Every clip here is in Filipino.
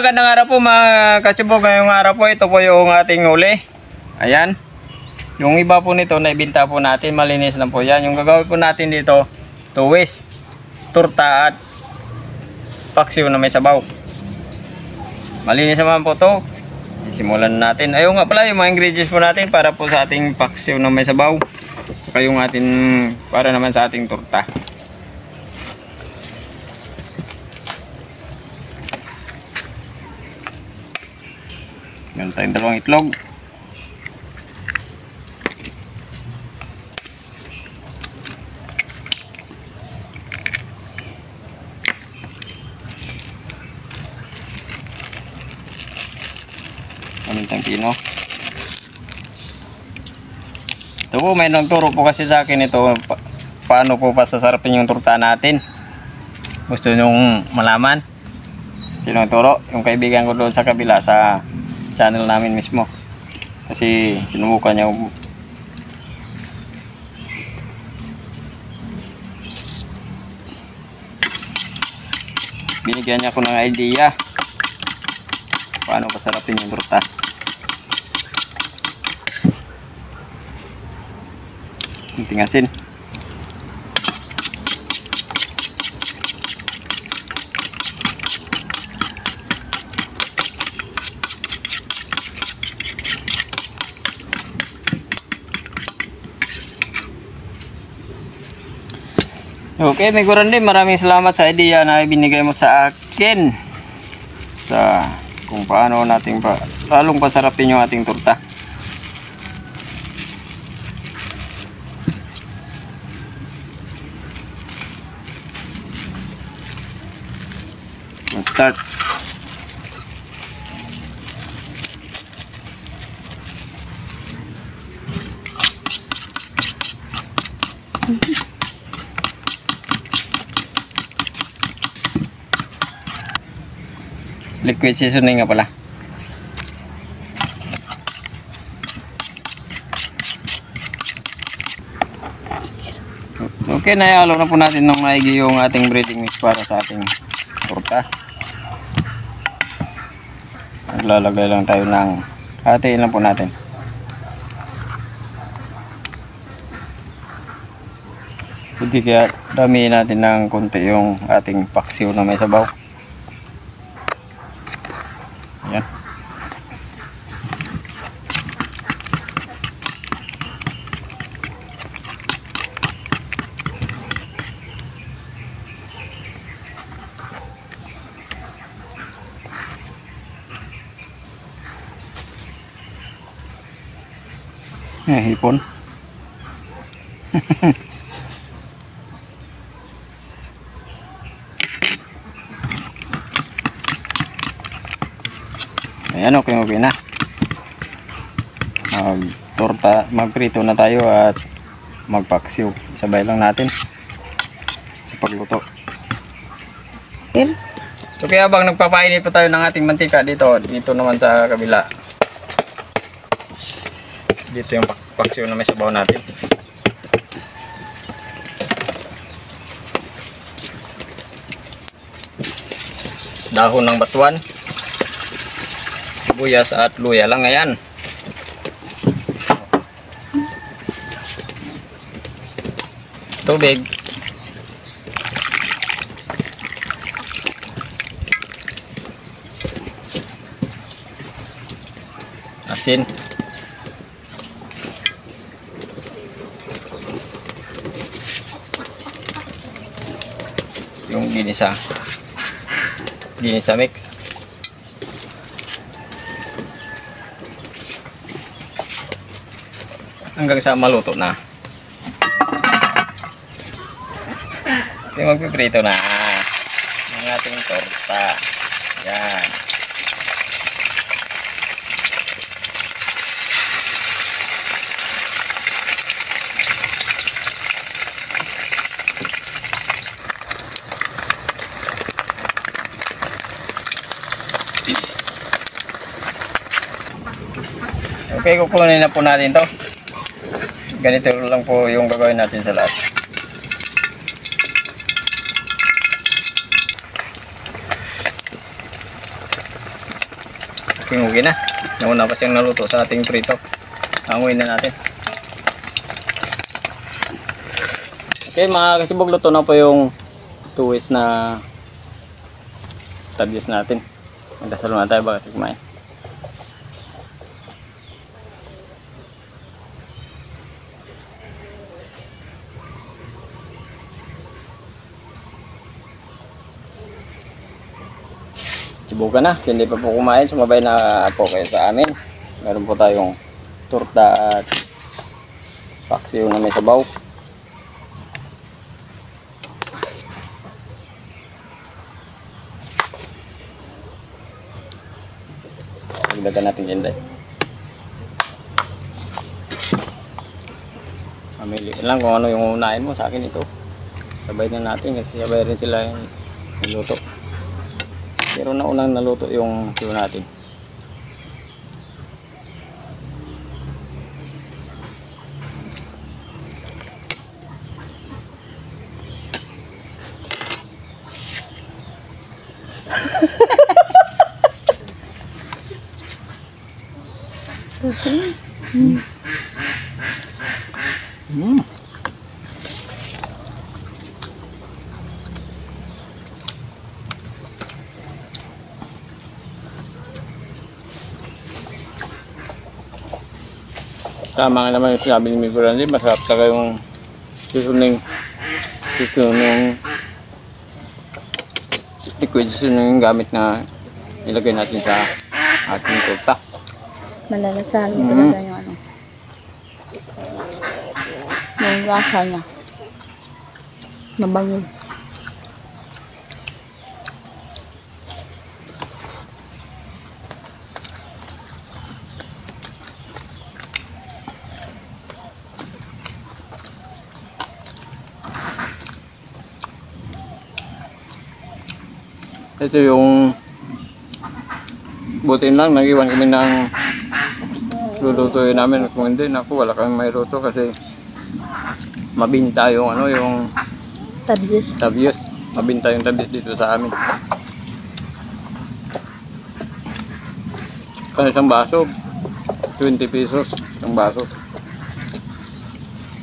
magandang araw po mga katsubog. Ngayong araw po, ito po yung ating huli. Ayan. Yung iba po nito, naibinta po natin. Malinis lang po yan. Yung gagawin po natin dito, tuwis, turta at paksiw na may sabaw. Malinis naman po to. Simulan natin. Ayun nga pala yung mga ingredients po natin para po sa ating paksiw na may sabaw. Saka yung ating, para naman sa ating turta. Meron tayong dalawang itlog. Kamintang pino. Ito po, may nagturo po kasi sa akin ito paano po pasasarapin yung turta natin. Gusto nyong malaman? Sino nagturo? Yung kaibigan ko doon sa kabila sa channel namin mismo. Kasi sinubukan niya. Binigyan niya ako ng idea paano pasarapin yung turta. Kunting asin. Okay, may Gorande, maraming salamat sa idea na ibinigay mo sa akin sa kung paano natin lalong pasarapin yung ating turta. Start. Liquid seasoning nga pala. Okay, nayalo na po natin ng maigi yung ating breading mix para sa ating turta. Naglalagay lang tayo ng hatiin lang po natin. Hindi kaya damihin natin ng konti yung ating paksiw na may sabaw. Ayan. Hipon. Ayan, okay na. Magprito na tayo at magpaksiw. Sabay lang natin sa pagluto. So kaya habang nagpapainit pa tayo ng ating mantika dito naman sa kabila. Dito yung paksiw na may sabaw natin. Dahon ng batuan, sibuyas at luya lang. Ayan. Tubig. Asin. Yung ginisa mix. Hanggang sa maluto na. Yung magpiprito na ng ating torta. Yan. Okay, kukunin na po natin to. Ganito lang po yung gagawin natin sa lahat. Tingugi na. Nauna pa siyang naluto sa ating prito. Hanguin na natin. Okay mga kachibog, luto na po yung tuwis na tabios natin. Magdasalo na tayo bago kumain. Subukan na, hindi pa po kumain, sumabay na po kayo sa amin. Meron po tayong torta at paksiw na may sabaw. Pagdagan natin dyan dahil. Mamili lang kung ano yung unahin mo. Sa akin ito, sabay na natin kasi sabay rin sila yung luto. Pero naunang naluto yung tuyo natin. Tama nga naman yung sinabi ni Miguel Randy, masarap talaga yung seasoning liquid seasoning gamit na nilagay natin sa ating torta. Malalasahan mo talaga yung ano. Yung lasa niya. Mabango. Ito yung butin lang, nag-iwan kami ng lulutuin namin. Kung hindi, naku, wala kami may luto kasi mabinta yung ano, yung tabios. Mabinta yung tabios dito sa amin. Kasi isang baso, 20 pesos isang baso.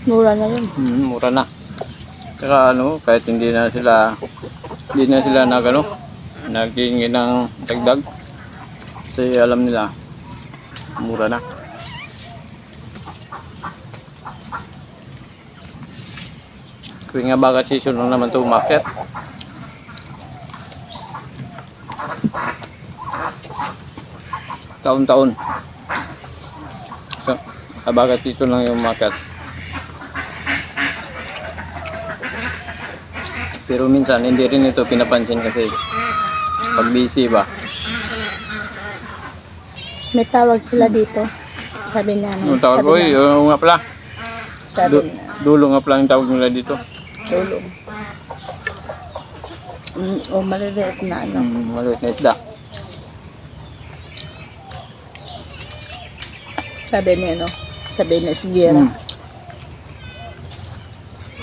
Mura na yun. Mura na. Tsaka ano, kahit hindi na sila naghingi ng dagdag kasi alam nila mura na. Kaya nga baka season lang naman ito umakyat. Taon-taon. So, baka season lang yung umakyat. Pero minsan hindi rin ito pinapansin kasi pag busy ba. May tawag sila dito. Sabi niya. Yung tawag ko, yung nga pala. Sabi niya. Dulo nga pala yung tawag nila dito. Dulong. O maliliit na ano. Maliit na isda. Sabi niya ano. Sabi niya sigira.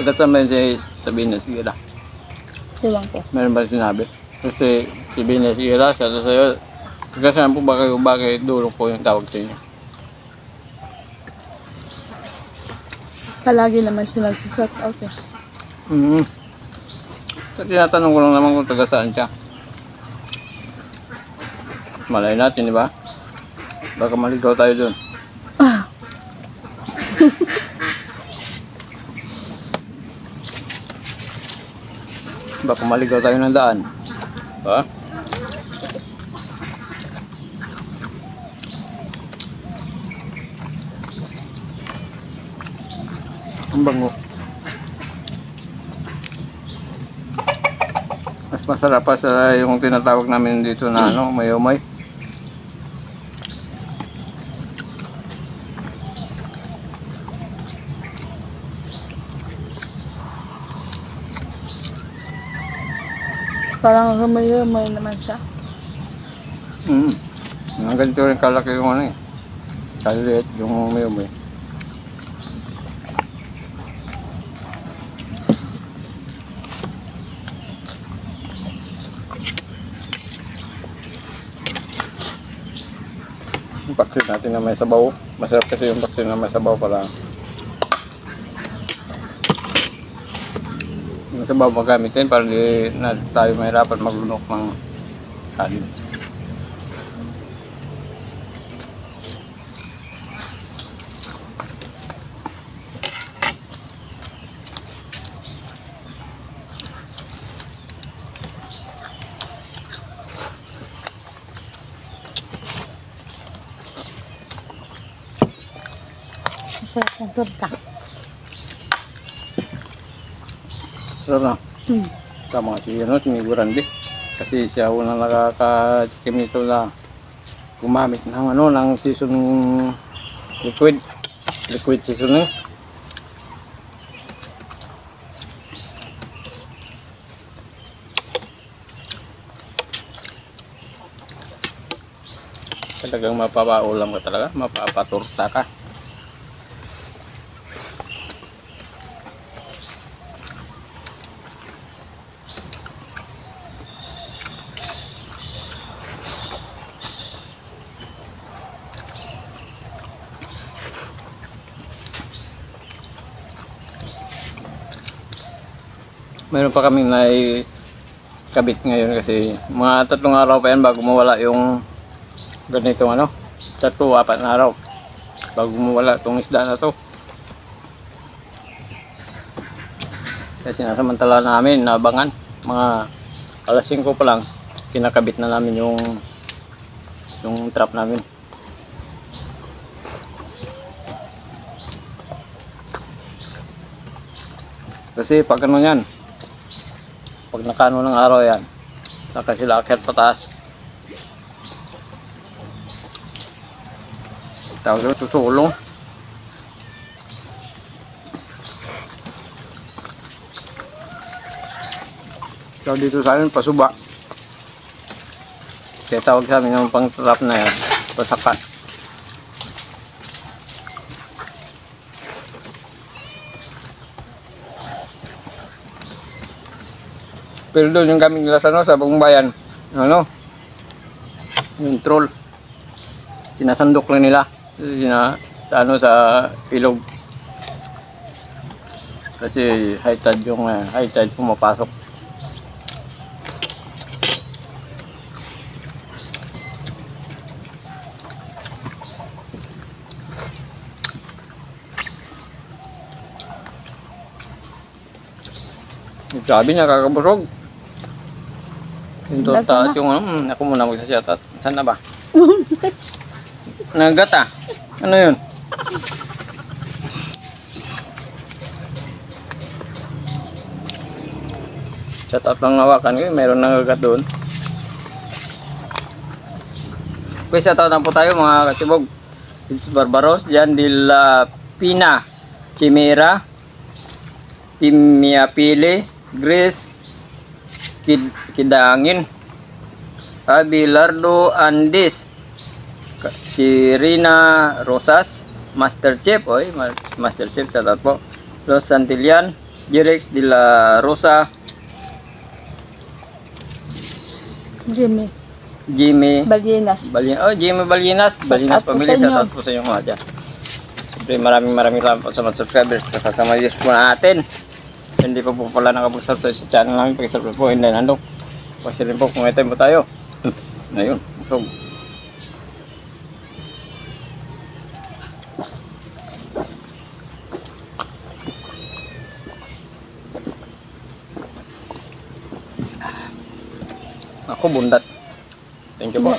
Pagkatama yun sabihin na sigira. Siwang ko. Meron ba sinabi? Kasi si Bines Ira, siya to sa'yo, kagasahan po ba kayo bakit dulong po yung tawag sa inyo? Palagi naman siya nagsishout out eh. So, tinatanong ko lang naman kung taga saan siya. Malay natin, di ba? Baka maligaw tayo dun. Baka maligaw tayo ng daan. Ha? Ang bango. Mas masarap pa sa yung tinatawag namin dito na ano, mayomay. Parang rumay naman siya. Ang ganito rin kalaki yung ano eh. Kaliit yung mayomay. paksiw natin na may sabaw. Masarap kasi yung paksiw na may sabaw para yung sabaw magamitin para di na tayo mahirapan maglunok ng kanin. Masarap ng torta. Sarap na. Hmm. Tama si siniguran din. Kasi siya unang nakakatikim nito na gumamit ng ng season liquid seasoning. Talagang mapapaulam ka talaga, mapapaturta ka. Meron pa kami na kabit ngayon kasi mga 3 araw pa yan bago mawala yung ganitong 3-4 na araw bago mawala itong isda na to. Kasi sinasamantala namin naabangan mga alas 5 pa lang kinakabit na namin yung trap namin. Kasi pag yan, pag nakano ng araw yan, saka sila akyat pataas. Tawag doon, susulong. So dito sa amin, pasuba. Kaya tawag sa amin yung pang-trap na yan, pasakat. Pero doon yung gaming nila sa buong bayan, yung troll, sinasandok lang nila sa ilog. Kasi high tide pumapasok. Sabi nakakabusog. Yung torta at yung ako muna magsasyatat. Saan na ba? Nagata. Ano yun? Shoutout lang hawakan ko. Meron nagagat doon. Okay, shoutout na po tayo mga katibog. It's Barbaros, Jan de la Pina, Chimera, Pimiapili, Grace Kidangin, Abelardo Andes, si Rina Rosas, Master Chef, Master Chef, shoutout po. Los Santillan, Jirex de la Rosa, Jimmy Balyenas. Jimmy Balyenas pamilya, shoutout po sa inyo mga dyan. Siyempre maraming salamat po sa mga subscribers sa kasama videos po natin. Hindi pa po pala nakapag-subscribe sa channel namin, pag-subscribe po, hindi nandong. Kasi rin po kung may time po tayo. Ayun, so ako bundat. Thank you po.